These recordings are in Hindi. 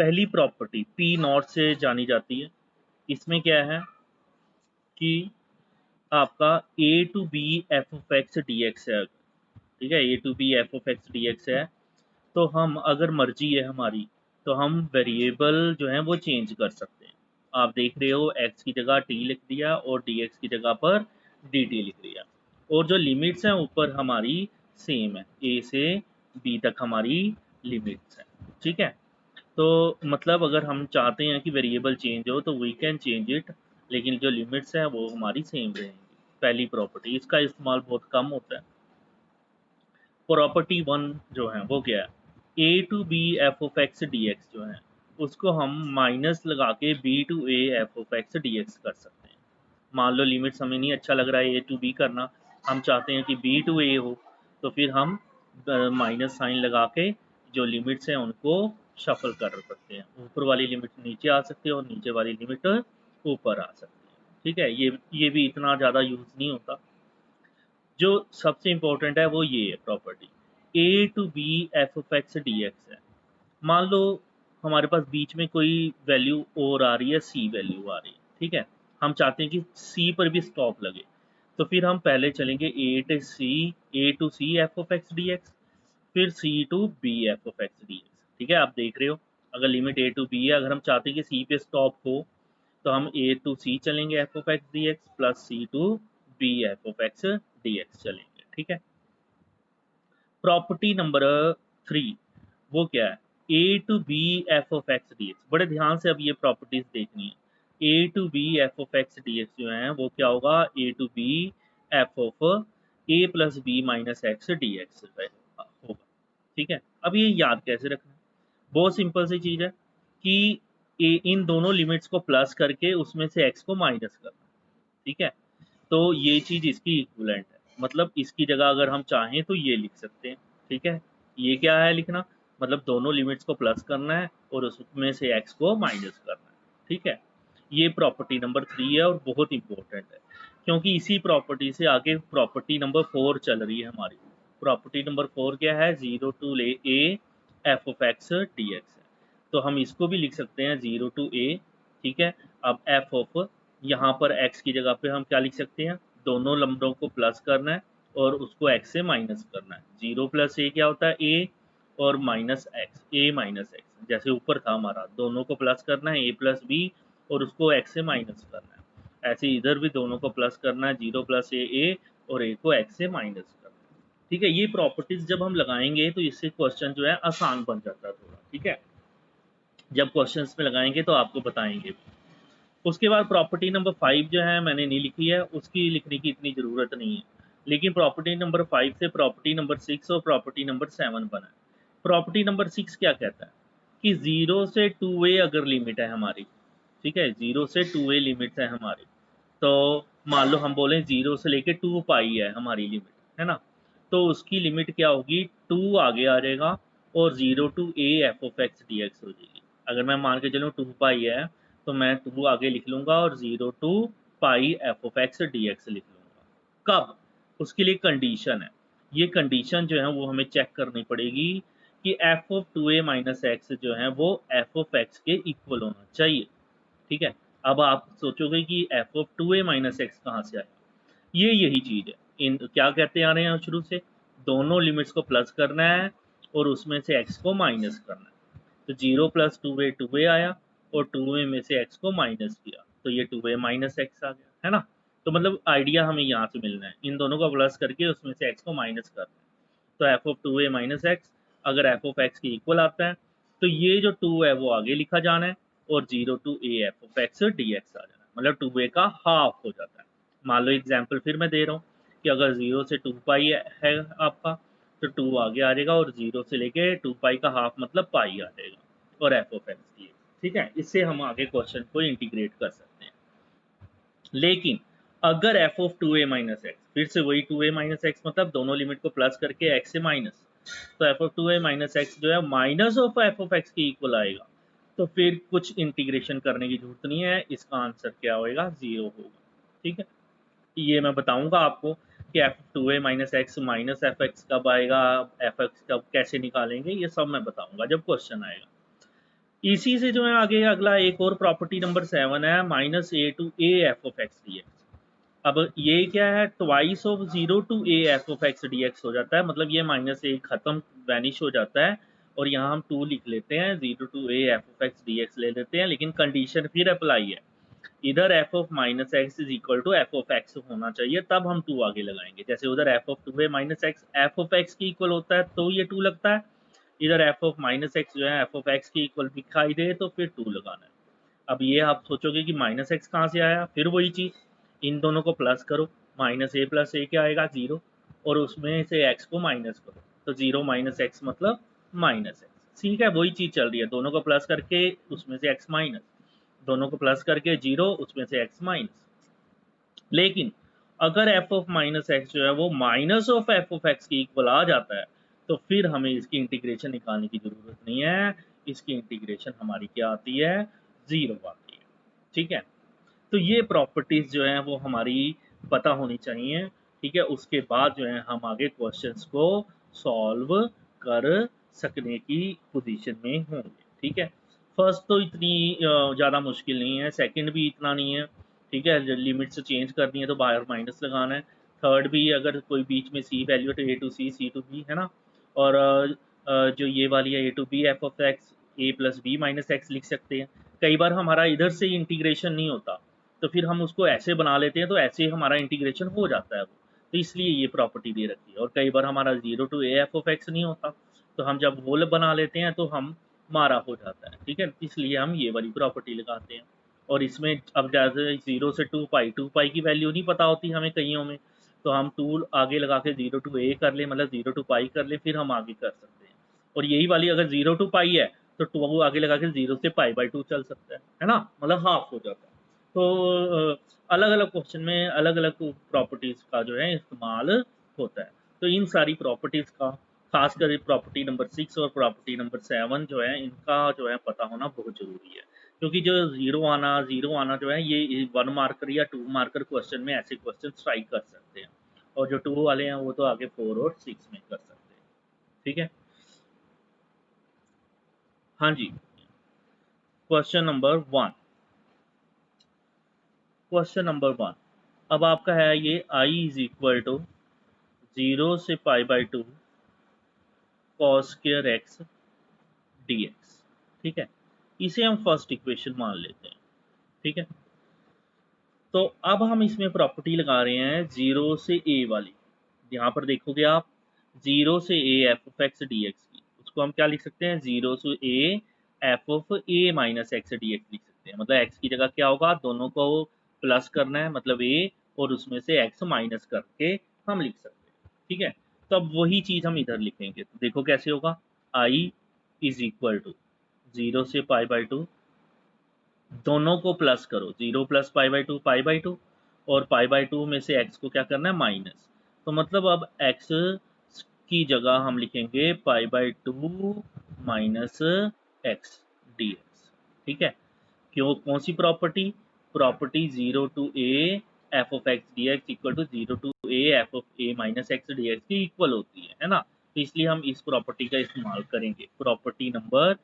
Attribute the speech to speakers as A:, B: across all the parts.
A: पहली प्रॉपर्टी पी नॉट से जानी जाती है। इसमें क्या है कि आपका A to B F of x D x है, ठीक है, A to B F of x D x है। तो हम अगर मर्जी है हमारी तो हम वेरिएबल जो है वो चेंज कर सकते हैं। आप देख रहे हो x की जगह t लिख दिया और dx की जगह पर dt लिख दिया, और जो लिमिट्स हैं ऊपर हमारी सेम है, a से b तक हमारी लिमिट्स हैं, ठीक है। तो मतलब अगर हम चाहते हैं कि वेरिएबल चेंज हो तो वी कैन चेंज इट, लेकिन जो लिमिट्स हैं वो हमारी सेम रहेंगी। पहली प्रॉपर्टी, इसका इस्तेमाल बहुत कम होता है। प्रॉपर्टी वन जो है वो क्या है, A to B F of x D X जो है उसको हम माइनस लगा के B to A F of x D X कर सकते हैं। मान लो लिमिट्स हमें नहीं अच्छा लग रहा है ए टू बी करना, हम चाहते हैं कि बी टू ए हो, तो फिर हम माइनस साइन लगा के जो लिमिट्स हैं उनको शफल कर सकते हैं। ऊपर वाली लिमिट नीचे आ सकती है और नीचे वाली लिमिट ऊपर आ सकती है, ठीक है। ये भी इतना ज़्यादा यूज़ नहीं होता। जो सबसे इम्पोर्टेंट है वो ये है property, a to B F of x D x है। मान लो हमारे पास बीच में कोई वैल्यू और आ रही है, सी वैल्यू आ रही है, ठीक है। हम चाहते हैं कि सी पर भी स्टॉप लगे, तो फिर हम पहले चलेंगे A to C F of x D X, फिर C to B F of x D X, ठीक है। आप देख रहे हो अगर लिमिट ए टू बी है, अगर हम चाहते हैं कि सी पे स्टॉप हो तो हम ए टू सी चलेंगे F of x D x plus C to B F of x D X चलेंगे, ठीक है। प्रॉपर्टी नंबर 3 वो क्या है, A to B F of x D X. बड़े ध्यान से अब ये प्रॉपर्टीज देखनी है। A to B F of x D X जो है वो क्या होगा, A to B F of A plus B minus X D X होगा, ठीक है। अब ये याद कैसे रखना है, बहुत सिंपल सी चीज़ है कि इन दोनों लिमिट्स को प्लस करके उसमें से एक्स को माइनस करना, ठीक है। तो ये चीज़ इसकी इक्विवेलेंट है, मतलब इसकी जगह अगर हम चाहें तो ये लिख सकते हैं, ठीक है। ये क्या है लिखना, मतलब दोनों लिमिट्स को प्लस करना है और उसमें से एक्स को माइनस करना है, ठीक है। ये प्रॉपर्टी नंबर 3 है और बहुत इंपॉर्टेंट है, क्योंकि इसी प्रॉपर्टी से आगे प्रॉपर्टी नंबर 4 चल रही है हमारी। प्रॉपर्टी नंबर 4 क्या है, जीरो टू ले A F of x D x है। तो हम इसको भी लिख सकते हैं जीरो टू ए, ठीक है। अब एफ ऑफ, यहाँ पर x की जगह पे हम क्या लिख सकते हैं, दोनों नंबरों को प्लस करना है और उसको x से माइनस करना है। जीरो प्लस ए क्या होता है, a, और minus x, a minus x, जैसे ऊपर था हमारा, दोनों को प्लस करना है a प्लस बी और उसको x से माइनस करना है। ऐसे इधर भी दोनों को प्लस करना है, जीरो प्लस ए और a को x से माइनस करना है, ठीक है। ये प्रॉपर्टीज जब हम लगाएंगे तो इससे क्वेश्चन जो है आसान बन जाता है थोड़ा, ठीक है। जब क्वेश्चन में लगाएंगे तो आपको बताएंगे। उसके बाद प्रॉपर्टी नंबर 5 जो है मैंने नहीं लिखी है, उसकी लिखने की इतनी ज़रूरत नहीं है, लेकिन प्रॉपर्टी नंबर 5 से प्रॉपर्टी नंबर 6 और प्रॉपर्टी नंबर 7 बना है। प्रॉपर्टी नंबर 6 क्या कहता है कि 0 से 2a अगर लिमिट है हमारी, ठीक है, 0 से 2a लिमिट्स है हमारी, तो मान लो हम बोलें 0 से लेके 2 पाई है हमारी लिमिट, है ना। तो उसकी लिमिट क्या होगी, 2 आगे आ जाएगा और 0 to a F of x D x हो जाएगी। अगर मैं मान के चलूँ 2 पाई है तो मैं 2 आगे लिख लूंगा और 0 to pi f of x D x लिख लूंगा। कब, उसके लिए कंडीशन है, ये कंडीशन जो है वो हमें चेक करनी पड़ेगी कि F of 2a minus x जो है वो एफ ऑफ एक्स के इक्वल होना चाहिए, ठीक है। अब आप सोचोगे कि F of 2a minus x कहाँ से आया, ये यही चीज़ है। इन क्या कहते आ रहे हैं शुरू से, दोनों लिमिट्स को प्लस करना है और उसमें से एक्स को माइनस करना है। तो 0 प्लस 2a आया और 2a में से x को माइनस किया तो ये 2a माइनस एक्स आ गया, है ना। तो मतलब आइडिया हमें यहाँ से मिलना है, इन दोनों को प्लस करके उसमें से x को माइनस करना है। तो F of 2a minus x अगर एफ ऑफ एक्स के इक्वल आता है तो ये जो 2 है वो आगे लिखा जाना है और 0 to a F of x D X आ जाना है, मतलब 2a का हाफ हो जाता है। मान लो एग्जाम्पल फिर मैं दे रहा हूँ कि अगर 0 से 2 पाई है आपका तो 2 आगे आ जाएगा और 0 से लेके 2 पाई का हाफ मतलब पाई आ जाएगा और F of x D X, ठीक है। इससे हम आगे क्वेश्चन को इंटीग्रेट कर सकते हैं। लेकिन अगर F of 2a minus x, फिर से वही 2a माइनस एक्स मतलब दोनों लिमिट को प्लस करके x से माइनस, तो F of 2a minus x जो है minus of F of x के इक्वल आएगा, तो फिर कुछ इंटीग्रेशन करने की जरूरत नहीं है, इसका आंसर क्या होगा, 0 होगा, ठीक है। ये मैं बताऊंगा आपको कि F 2a minus x minus F x कब आएगा, एफ एक्स कब कैसे निकालेंगे, ये सब मैं बताऊंगा जब क्वेश्चन आएगा। इसी से जो है आगे अगला एक और प्रॉपर्टी नंबर 7 है minus a to A F of x D x. अब ये क्या है, twice of 0 to A F of x D x हो जाता है, मतलब ये माइनस ए खत्म वैनिश हो जाता है और यहाँ हम 2 लिख लेते हैं, 0 to A F of x D x ले लेते हैं, लेकिन कंडीशन फिर अप्लाई है, इधर f of minus x is equal to f of x होना चाहिए, तब हम 2 आगे लगाएंगे। जैसे उधर एफ ऑफ 2 है minus x F of x की इक्वल होता है तो ये 2 लगता है, इधर एफ ऑफ माइनस एक्स जो है एफ ऑफ एक्स की इक्वल दिखाई दे तो फिर 2 लगाना है। अब ये आप सोचोगे कि माइनस एक्स कहाँ से आया, फिर वही चीज़, इन दोनों को प्लस करो, माइनस ए प्लस ए क्या आएगा 0, और उसमें से एक्स को माइनस करो तो 0 माइनस एक्स मतलब माइनस एक्स। ठीक है, वही चीज़ चल रही है, दोनों को प्लस करके उसमें से एक्स माइनस, दोनों को प्लस करके 0 उसमें से एक्स माइनस। लेकिन अगर एफ ऑफ माइनस एक्स जो है वो minus of F of x की इक्वल आ जाता है तो फिर हमें इसकी इंटीग्रेशन निकालने की जरूरत नहीं है, इसकी इंटीग्रेशन हमारी क्या आती है, 0 आती है। ठीक है, तो ये प्रॉपर्टीज जो है वो हमारी पता होनी चाहिए। ठीक है, उसके बाद जो है हम आगे क्वेश्चंस को सॉल्व कर सकने की पोजीशन में होंगे। ठीक है, फर्स्ट तो इतनी ज़्यादा मुश्किल नहीं है, सेकंड भी इतना नहीं है। ठीक है, लिमिट से चेंज करनी है तो बाहर माइनस लगाना है, थर्ड भी अगर कोई बीच में सी वैल्यू तो A to C to B है ना, और जो ये वाली है A to B F of X A plus B minus X लिख सकते हैं। कई बार हमारा इधर से इंटीग्रेशन नहीं होता तो फिर हम उसको ऐसे बना लेते हैं तो ऐसे हमारा इंटीग्रेशन हो जाता है वो, तो इसलिए ये प्रॉपर्टी दे रखी है। और कई बार हमारा 0 to A F of x नहीं होता तो हम जब होल बना लेते हैं तो हम मारा हो जाता है। ठीक है, इसलिए हम ये वाली प्रॉपर्टी लगाते हैं। और इसमें अब जैसे 0 से 2 पाई की वैल्यू नहीं पता होती हमें कईयों में, तो हम 2 आगे लगा के 0 टू ए कर ले, मतलब 0 टू पाई कर ले, फिर हम आगे कर सकते हैं। और यही वाली अगर 0 टू पाई है तो 2 आगे लगा के 0 से पाई बाई 2 चल सकता है ना, मतलब हाफ हो जाता है। तो अलग अलग क्वेश्चन में अलग अलग प्रॉपर्टीज का जो है इस्तेमाल होता है। तो इन सारी प्रॉपर्टीज का खासकर प्रॉपर्टी नंबर 6 और प्रॉपर्टी नंबर 7 जो है इनका जो है पता होना बहुत जरूरी है, क्योंकि जो जीरो आना जो है ये 1 मार्कर या 2 मार्कर क्वेश्चन में ऐसे क्वेश्चन स्ट्राइक कर सकते हैं, और जो 2 वाले हैं वो तो आगे 4 और 6 में कर सकते हैं। ठीक है, हाँ जी, क्वेश्चन नंबर 1, क्वेश्चन नंबर 1 अब आपका है ये आई इज इक्वल टू 0 से पाई by 2 cos square x D X. ठीक है, इसे हम फर्स्ट इक्वेशन मान लेते हैं। ठीक है, तो अब हम इसमें प्रॉपर्टी लगा रहे हैं 0 से ए वाली। यहाँ पर देखोगे आप 0 से A F of x D X की, उसको हम क्या लिख सकते हैं, 0 से A F of A minus X D x लिख सकते हैं। मतलब एक्स की जगह क्या होगा, दोनों को प्लस करना है मतलब ए, और उसमें से एक्स माइनस करके हम लिख सकते हैं। ठीक है, तो अब वही चीज़ हम इधर लिखेंगे, तो देखो कैसे होगा, आई इज इक्वल टू 0 से पाई बाई 2, दोनों को प्लस करो, 0 प्लस पाई बाई टू, और पाई बाई 2 में से एक्स को क्या करना है माइनस, तो मतलब अब एक्स की जगह हम लिखेंगे pi by 2 minus X D X. ठीक है, क्यों, कौन सी property, property 0 to A F of x D X equal to 0 to A F of A minus X D X की इक्वल होती है ना, तो इसलिए हम इस प्रॉपर्टी का इस्तेमाल करेंगे, प्रॉपर्टी नंबर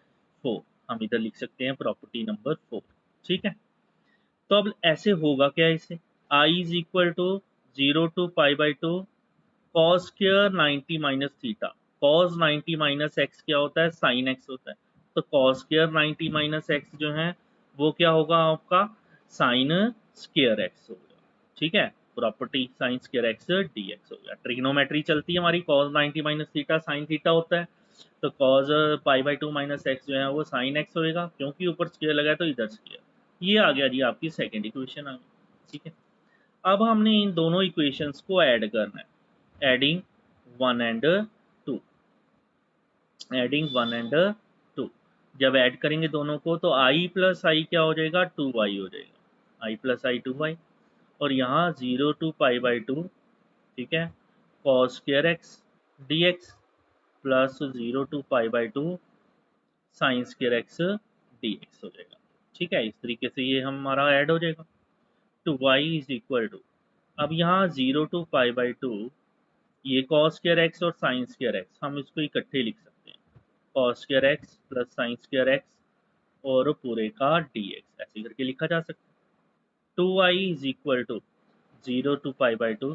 A: 4, हम इधर लिख सकते हैं प्रॉपर्टी नंबर 4। ठीक है, तो अब ऐसे होगा क्या, इसे I is equal to 0 to pi by 2 cos square 90 minus theta, cos 90 minus x क्या होता है, साइन एक्स होता है, तो कॉस स्क्वायर 90 माइनस एक्स जो है वो क्या होगा आपका, साइन स्क्वायर एक्स होगा। ठीक है, property sign square x D x हो गया, ट्रिग्नोमेट्री चलती है हमारी, cos 90 minus theta sine theta होता है, तो cos pi by 2 minus x जो है वो साइन एक्स होएगा, क्योंकि ऊपर स्क्वायर लगा है तो इधर स्क्वायर। ये आ गया जी आपकी सेकेंड इक्वेशन आ गई। ठीक है, अब हमने इन दोनों इक्वेशंस को ऐड करना है, एडिंग 1 एंड 2, एडिंग 1 एंड 2, जब ऐड करेंगे दोनों को तो आई प्लस आई क्या हो जाएगा, 2y हो जाएगा, आई प्लस आई 2y, और यहाँ 0 टू पाई बाई 2, ठीक है, cos square x D x plus 0 to pi by 2 sine square x D x हो जाएगा। ठीक है, इस तरीके से ये हमारा ऐड हो जाएगा, to y is equal to, अब यहाँ 0 टू पाई बाई 2, ये कॉस स्क्वायर एक्स और साइन स्क्वायर एक्स हम इसको इकट्ठे लिख सकते हैं, cos square x plus sine square x और पूरे का dx, ऐसे करके लिखा जा सकता है। 2i is equal to 0 to pi by two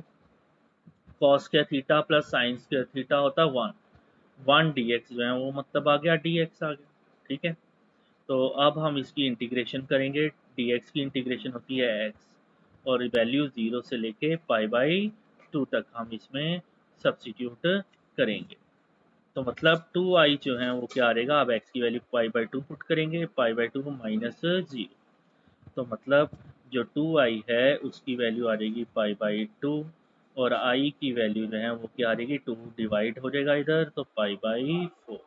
A: cos square theta plus sine square theta होता है 1 dx जो है वो मतलब आ गया dx आ गया। ठीक है, तो अब हम इसकी इंटीग्रेशन करेंगे। dx की इंटीग्रेशन होती है x और वैल्यू 0 से लेके पाई बाई 2 तक हम इसमें सब्सिट्यूट करेंगे। तो मतलब 2i जो है वो क्या आ रहेगा, अब x की वैल्यू पाई बाई 2 पुट करेंगे, पाई बाई 2 माइनस 0। तो मतलब जो 2i है उसकी वैल्यू आ जाएगी पाई बाई 2 और i की वैल्यू जो है वो क्या आ जाएगी, 2 डिवाइड हो जाएगा इधर तो पाई बाई 4।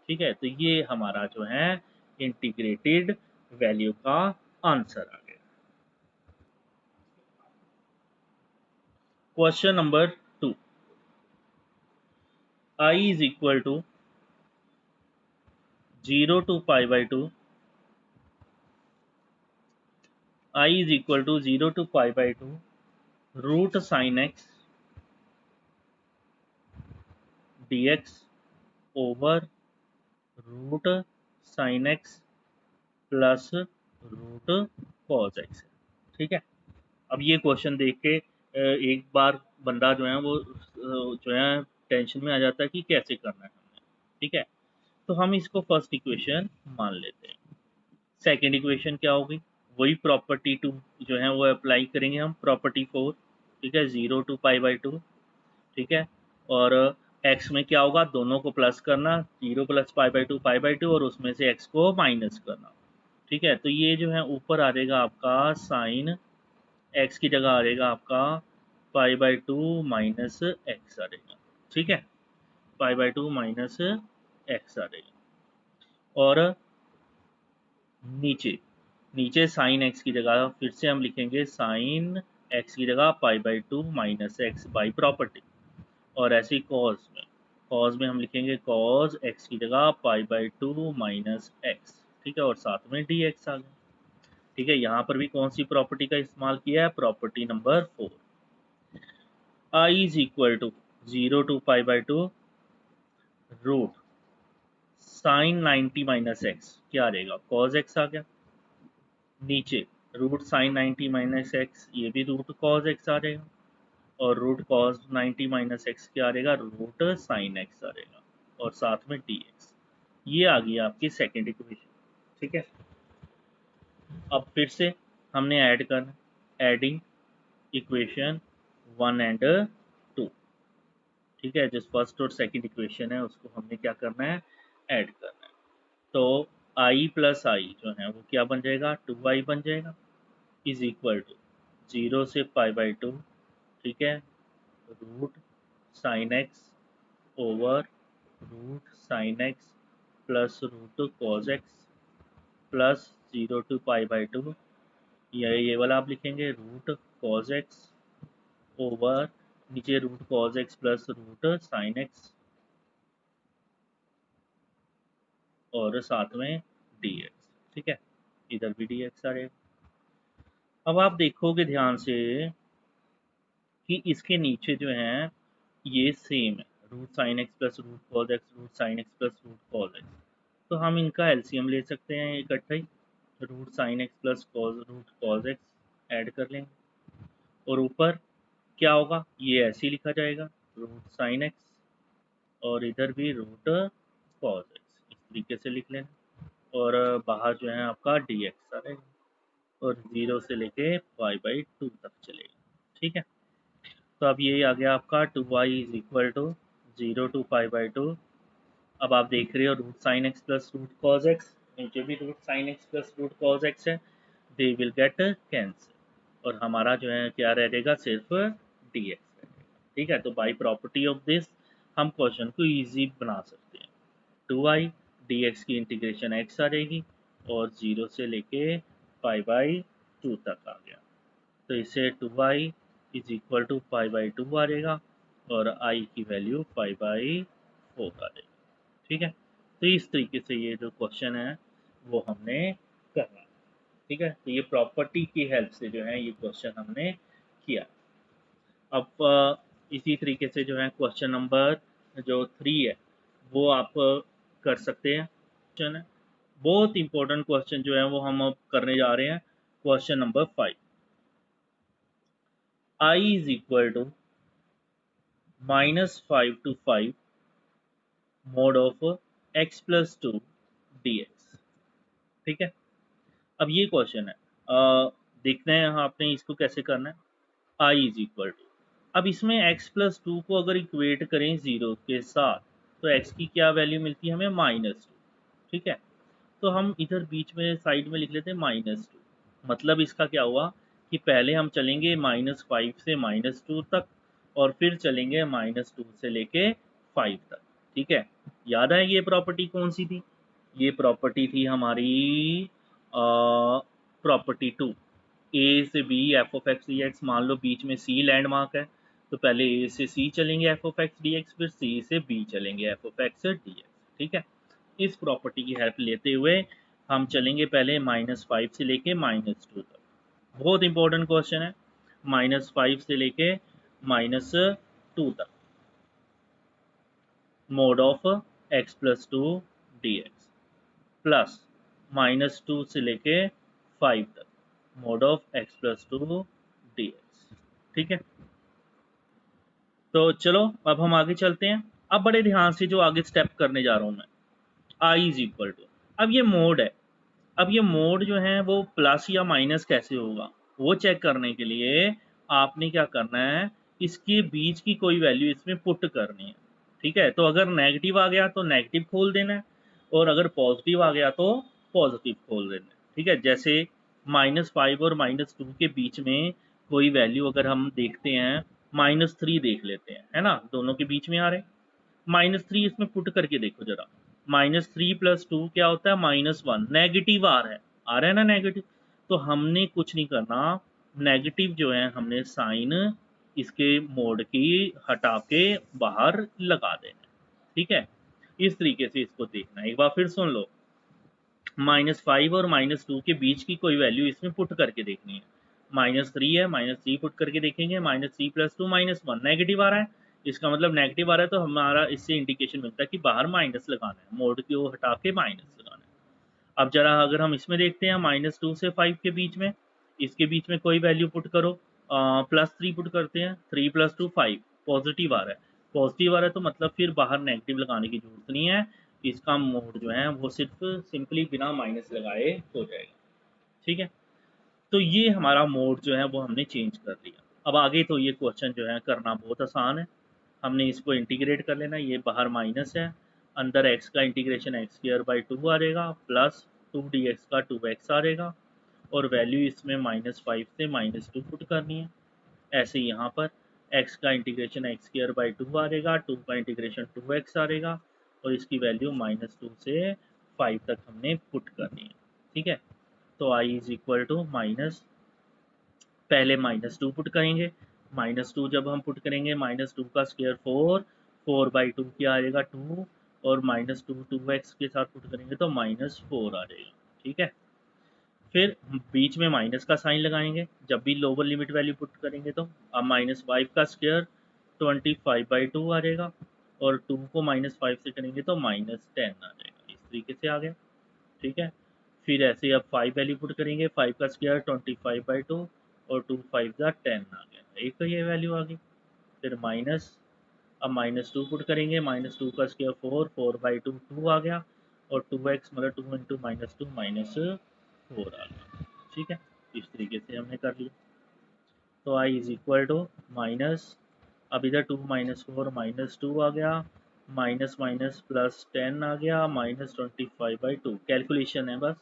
A: ठीक है, तो ये हमारा जो है इंटीग्रेटेड वैल्यू का आंसर आ गया। Question number 2, i is equal to 0 to pi by 2, i is equal to 0 to pi by 2 root sine x dx over root sine x plus root cos x. ठीक है, अब ये क्वेश्चन देख के एक बार बंदा जो है वो जो है टेंशन में आ जाता है कि कैसे करना है हमने। ठीक है, तो हम इसको फर्स्ट इक्वेशन मान लेते हैं। सेकंड इक्वेशन क्या होगी, वही प्रॉपर्टी टू जो है वो अप्लाई करेंगे हम, प्रॉपर्टी 4। ठीक है, 0 टू पाई बाई 2। ठीक है, और x में क्या होगा, दोनों को प्लस करना, 0 प्लस पाई बाई टू और उसमें से x को माइनस करना। ठीक है, तो ये जो है ऊपर आ जाएगा आपका साइन x की जगह आ जाएगा आपका पाई बाई 2 माइनस एक्स आ जाएगा। ठीक है, पाई बाई 2 माइनस एक्स आ जाएगा और नीचे नीचे साइन एक्स की जगह फिर से हम लिखेंगे साइन एक्स की जगह पाई by 2 minus x by property. और ऐसे ही कॉज में हम लिखेंगे कॉज एक्स की जगह पाई बाई 2 माइनस एक्स। ठीक है, और साथ में डी एक्स आ गया। ठीक है, यहाँ पर भी कौन सी प्रॉपर्टी का इस्तेमाल किया है, property number 4। I is equal to 0 to pi by 2 root sine 90 minus x, क्या रहेगा, कॉज एक्स आ गया। नीचे रूट साइन 90 माइनस एक्स, ये भी रूट कॉज एक्स आ जाएगा। और रूट कॉस 90 माइनस एक्स क्या आ रहेगा, रूट साइन एक्स आ रहेगा और साथ में डी एक्स। ये आ गई आपकी सेकेंड इक्वेशन। ठीक है, अब फिर से हमने ऐड करना, एडिंग इक्वेशन 1 एंड 2। ठीक है, जो फर्स्ट और सेकेंड इक्वेशन है उसको हमने क्या करना है, ऐड करना है। तो i प्लस आई जो है वो क्या बन जाएगा, 2i बन जाएगा, इज इक्वल टू 0 से पाई बाई 2। ठीक है, root sine x over root sine x plus root cos x plus 0 to pi by 2, ये वाला आप लिखेंगे रूट कॉज एक्स ओवर नीचे root cos x plus root sine x और साथ में डी एक्स। ठीक है, इधर भी डी एक्स आ रहेगा। अब आप देखोगे ध्यान से कि इसके नीचे जो है ये सेम है, root sine x plus root cos X, root sine x plus root cos X. तो हम इनका एलसीएम ले सकते हैं इकट्ठा ही, root sine x plus cos root cos X add कर लेंगे और ऊपर क्या होगा, ये ऐसे ही लिखा जाएगा, रूट साइन एक्स और इधर भी रूट कॉज एक्स, इस तरीके से लिख लेना। और बाहर जो है आपका डी एक्स आ रहेगा और 0 से लेके पाई बाई 2 तक चलेगा। ठीक है, तो अब ये आ गया आपका 2y is equal to 0 to pi by 2। अब आप देख रहे हो root sine x plus root cos x, नीचे भी root sine x plus root cos x है, दे विल गेट कैंसिल और हमारा जो है क्या रह जाएगा, सिर्फ डी एक्स रहेगा। ठीक है, तो बाई प्रॉपर्टी ऑफ दिस हम क्वेश्चन को इजी बना सकते हैं। 2i डी एक्स की इंटीग्रेशन एक्स आ जाएगी और 0 से लेके पाई बाई 2 तक आ गया, तो इसे 2i is equal to pi by 2 आ जाएगा और i की वैल्यू पाई बाई 4 आ जाएगी। ठीक है, तो इस तरीके से ये जो क्वेश्चन है वो हमने करना है। ठीक है, तो ये प्रॉपर्टी की हेल्प से जो है ये क्वेश्चन हमने किया। अब इसी तरीके से जो है क्वेश्चन नंबर जो 3 है वो आप कर सकते हैं। क्वेश्चन है बहुत इंपॉर्टेंट क्वेश्चन जो है वो हम अब करने जा रहे हैं। Question number 5, I is equal to -5 to 5 mod of x+2 dx। ठीक है, अब ये क्वेश्चन है, देखते हैं आपने इसको कैसे करना है। आई इज इक्वल टू, अब इसमें x+2 को अगर इक्वेट करें 0 के साथ तो x की क्या वैल्यू मिलती है हमें, -2। ठीक है, तो हम इधर बीच में साइड में लिख लेते हैं -2। मतलब इसका क्या हुआ कि पहले हम चलेंगे -5 से -2 तक और फिर चलेंगे -2 से लेके 5 तक। ठीक है, याद है ये प्रॉपर्टी कौन सी थी? ये प्रॉपर्टी थी हमारी प्रॉपर्टी 2, ए से b F of x D x. मान लो बीच में सी लैंडमार्क है, तो पहले ए से सी चलेंगे F of x D X, फिर सी से बी चलेंगे F of x D X. ठीक है, इस प्रॉपर्टी की हेल्प लेते हुए हम चलेंगे पहले -5 से लेके -2 तक। बहुत इंपॉर्टेंट क्वेश्चन है। -5 से लेके -2 तक, mode of x+2 dx plus -2 से लेके 5 तक, मोड ऑफ x+2 dx। ठीक है, तो चलो अब हम आगे चलते हैं। अब बड़े ध्यान से जो आगे स्टेप करने जा रहा हूं मैं, आई इज इक्वल टू, अब ये मोड है, अब ये मोड जो है वो प्लस या माइनस कैसे होगा वो चेक करने के लिए आपने क्या करना है, इसके बीच की कोई वैल्यू इसमें पुट करनी है। ठीक है, तो अगर नेगेटिव आ गया तो नेगेटिव खोल देना है, और अगर पॉजिटिव आ गया तो पॉजिटिव खोल देना है। ठीक है, जैसे -5 और -2 के बीच में कोई वैल्यू अगर हम देखते हैं, -3 देख लेते हैं, है ना, दोनों के बीच में आ रहे, -3 इसमें पुट करके देखो जरा। -3 + 2 क्या होता है, -1, नेगेटिव आ रहा है ना नेगेटिव। तो हमने कुछ नहीं करना, नेगेटिव जो है हमने साइन इसके मोड की हटा के बाहर लगा देना है। ठीक है, इस तरीके से इसको देखना है। एक बार फिर सुन लो, -5 और -2 के बीच की कोई वैल्यू इसमें पुट करके देखनी है। -3 है, -3 पुट करके देखेंगे, -3 + 2 -1, नेगेटिव आ रहा है, इसका मतलब नेगेटिव आ रहा है, तो हमारा इससे इंडिकेशन मिलता है कि बाहर माइनस लगाना है, मोड की वो हटा के माइनस लगाना है। अब जरा अगर हम इसमें देखते हैं -2 से 5 के बीच में, इसके बीच में कोई वैल्यू पुट करो, +3 पुट करते हैं, 3 + 2 5, पॉजिटिव आ रहा है, पॉजिटिव आ रहा है तो मतलब फिर बाहर नेगेटिव लगाने की जरूरत नहीं है, इसका मोड जो है वो सिर्फ सिंपली बिना माइनस लगाए हो जाएगा। ठीक है, तो ये हमारा मोड जो है वो हमने चेंज कर लिया। अब आगे तो ये क्वेश्चन जो है करना बहुत आसान है, हमने इसको इंटीग्रेट कर लेना, ये बाहर माइनस है, अंदर x का इंटीग्रेशन x² 2 आ जाएगा, प्लस 2 dx का 2x आ जाएगा, और वैल्यू इसमें -5 से -2 पुट करनी है। ऐसे यहाँ पर x का इंटीग्रेशन x² 2 आ जाएगा, 2 का इंटीग्रेशन 2x आ जाएगा, और इसकी वैल्यू -2 से 5 तक हमने पुट करनी है। ठीक है, तो i is equal to minus, पहले -2 पुट करेंगे, -2 जब हम पुट करेंगे, -2 का स्क्वायर 4, 4/2 क्या आएगा 2, और -2 2x के साथ पुट करेंगे तो -4 आ जाएगा। ठीक है, फिर बीच में माइनस का साइन लगाएंगे जब भी लोअर लिमिट वैल्यू पुट करेंगे, तो अब -5 का स्क्वायर 25/2 आ जाएगा, और 2 को -5 से करेंगे तो -10 आ जाएगा, इस तरीके से आ गया। ठीक है, फिर ऐसे अब 5 वैल्यू पुट करेंगे, 5 का स्क्वायर 25/2, और 2 5 का 10 आ गया, एक तो ये वैल्यू आ गई। फिर माइनस, अब -2 पुट करेंगे, -2 का स्क्वायर 4, 4/2 2 आ गया, और 2x मतलब 2 इंटू -2 -4 आ गया। ठीक है, इस तरीके से हमने कर लिया। तो i is equal to minus, अब इधर 2 -4 -2 आ गया, माइनस माइनस +10 आ गया, -25/2, कैलकुलेशन है बस,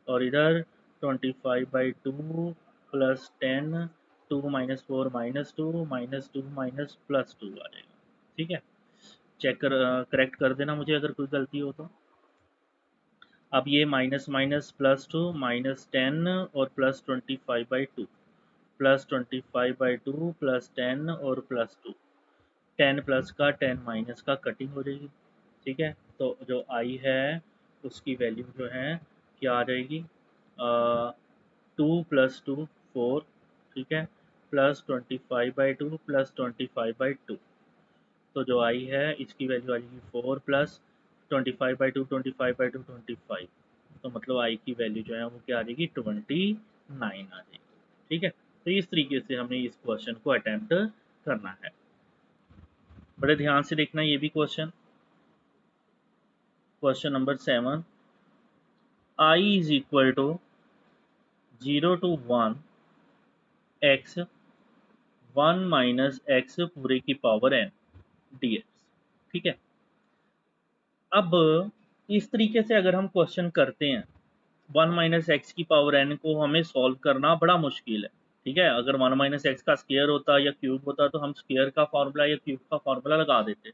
A: और इधर 25/2 +10, 2 -4 -2 -2 +2 आ जाएगा। ठीक है, चेक कर, करेक्ट कर देना मुझे अगर कोई गलती हो तो। अब ये माइनस माइनस +2 -10 और +25/2, +25/2 +10 और +2, 10 प्लस का 10 माइनस का कटिंग हो जाएगी। ठीक है, तो जो आई है उसकी वैल्यू जो है क्या आ जाएगी, 2 + 2 4, ठीक है, +25/2 +25/2, तो जो आई है इसकी वैल्यू आ जाएगी 4 + 25/2 25/2 25, तो मतलब आई की वैल्यू जो है वो क्या आ जाएगी 29 आ जाएगी। ठीक है, तो इस तरीके से हमें इस क्वेश्चन को अटेम्प्ट करना है। बड़े ध्यान से देखना ये भी question number 7, I is equal to 0 to 1 x 1 minus x पूरे की पावर n dx। ठीक है, अब इस तरीके से अगर हम क्वेश्चन करते हैं 1 माइनस एक्स की पावर n को हमें सॉल्व करना बड़ा मुश्किल है। ठीक है, अगर 1 माइनस एक्स का स्क्वायर होता या क्यूब होता तो हम स्क्वायर का फार्मूला या क्यूब का फार्मूला लगा देते,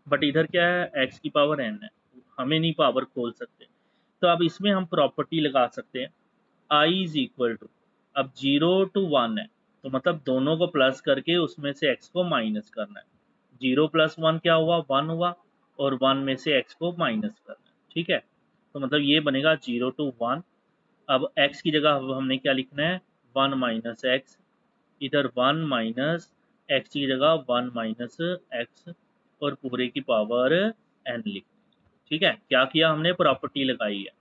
A: बट इधर क्या है, एक्स की पावर n है, हमें नहीं पावर खोल सकते। तो अब इसमें हम प्रॉपर्टी लगा सकते हैं आई इज इक्वल टू, अब 0 to 1 है तो मतलब दोनों को प्लस करके उसमें से x को माइनस करना है। 0 + 1 क्या हुआ, 1 हुआ, और 1 में से x को माइनस करना है। ठीक है, तो मतलब ये बनेगा 0 to 1। अब x की जगह अब हमने क्या लिखना है, 1 माइनस एक्स, इधर 1 माइनस एक्स की जगह 1 माइनस एक्स, और पूरे की पावर n लिख। ठीक है, क्या किया हमने, प्रॉपर्टी लगाई है।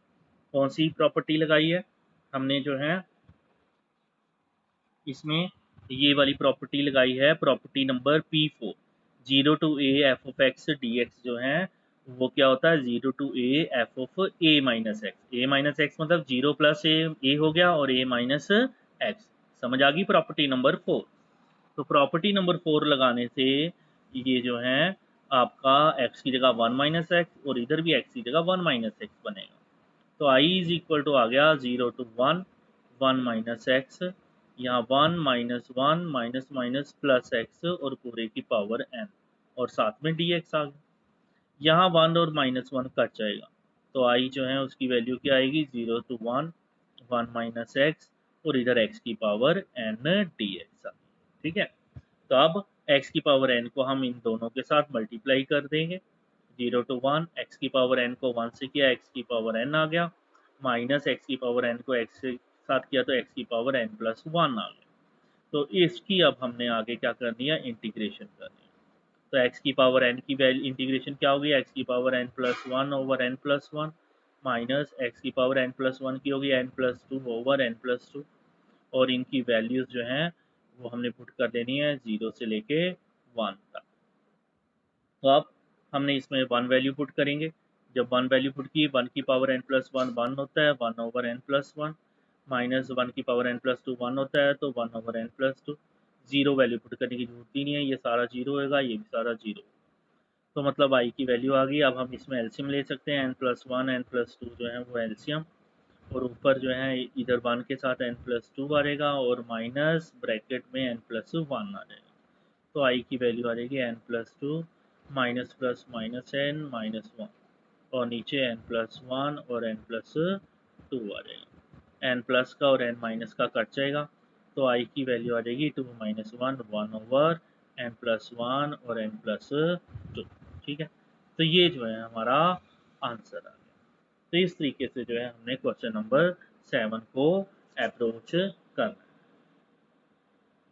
A: कौन सी प्रॉपर्टी लगाई है हमने, जो है इसमें ये वाली प्रॉपर्टी लगाई है, property number P4। 0 to a f of x dx जो है वो क्या होता है, 0 to a f of a minus x. a minus x मतलब 0 + a हो गया, और a माइनस एक्स। समझ आ गई प्रॉपर्टी नंबर 4। तो प्रॉपर्टी नंबर 4 लगाने से ये जो है आपका x की जगह 1 माइनस एक्स, और इधर भी x की जगह 1 माइनस एक्स बनेगा। तो i इज इक्वल टू आ गया 0 to 1 1 माइनस एक्स, यहाँ 1 minus 1 minus minus plus x, और पूरे की पावर n, और साथ में dx आ गया। यहाँ 1 और -1 कट जाएगा, तो i जो है उसकी वैल्यू क्या आएगी, 0 to 1 1 माइनस एक्स, और इधर x की पावर n dx आ गई। ठीक है, तो अब x की पावर n को हम इन दोनों के साथ मल्टीप्लाई कर देंगे। 0 to 1 x की पावर n को 1 से किया, x की पावर n आ गया, माइनस x की पावर n को x के साथ किया तो x की पावर n + 1 आ गया। तो इसकी अब हमने आगे क्या करनी है, इंटीग्रेशन करनी है। तो x की पावर n की वैल्यू इंटीग्रेशन क्या होगी, x की power n + 1 over n + 1, minus x की पावर n + 1 की होगी n + 2 ओवर n + 2, और इनकी वैल्यूज जो हैं वो हमने पुट कर देनी है 0 से लेके 1 तक। तो अब हमने इसमें 1 वैल्यू पुट करेंगे। जब 1 वैल्यू पुट की, 1 की पावर n + 1 1 होता है, 1 ओवर n + 1, माइनस 1 की पावर n + 2 1 होता है, तो 1 ओवर n + 2। 0 वैल्यू पुट करने की जरूरत ही नहीं है, ये सारा 0 होगा, ये भी सारा 0। तो मतलब i की वैल्यू आ गई। अब हम इसमें एलसीएम ले सकते हैं, n + 1 n + 2 जो है वो एलसीएम, और ऊपर जो है इधर 1 के साथ n + 2 आ रहेगा, और माइनस ब्रैकेट में n + 1 आ जाएगा। तो i की वैल्यू आ जाएगी n + 2 minus plus minus n -1, और नीचे n + 1 और n + 2 आ जाएगा। n प्लस का और n माइनस का कट जाएगा, तो i की वैल्यू आ जाएगी 2 - 1 1 ओवर n + 1 और n + 2। ठीक है, तो ये जो है हमारा आंसर आ गया। तो इस तरीके से जो है हमने क्वेश्चन नंबर 7 को अप्रोच करना है।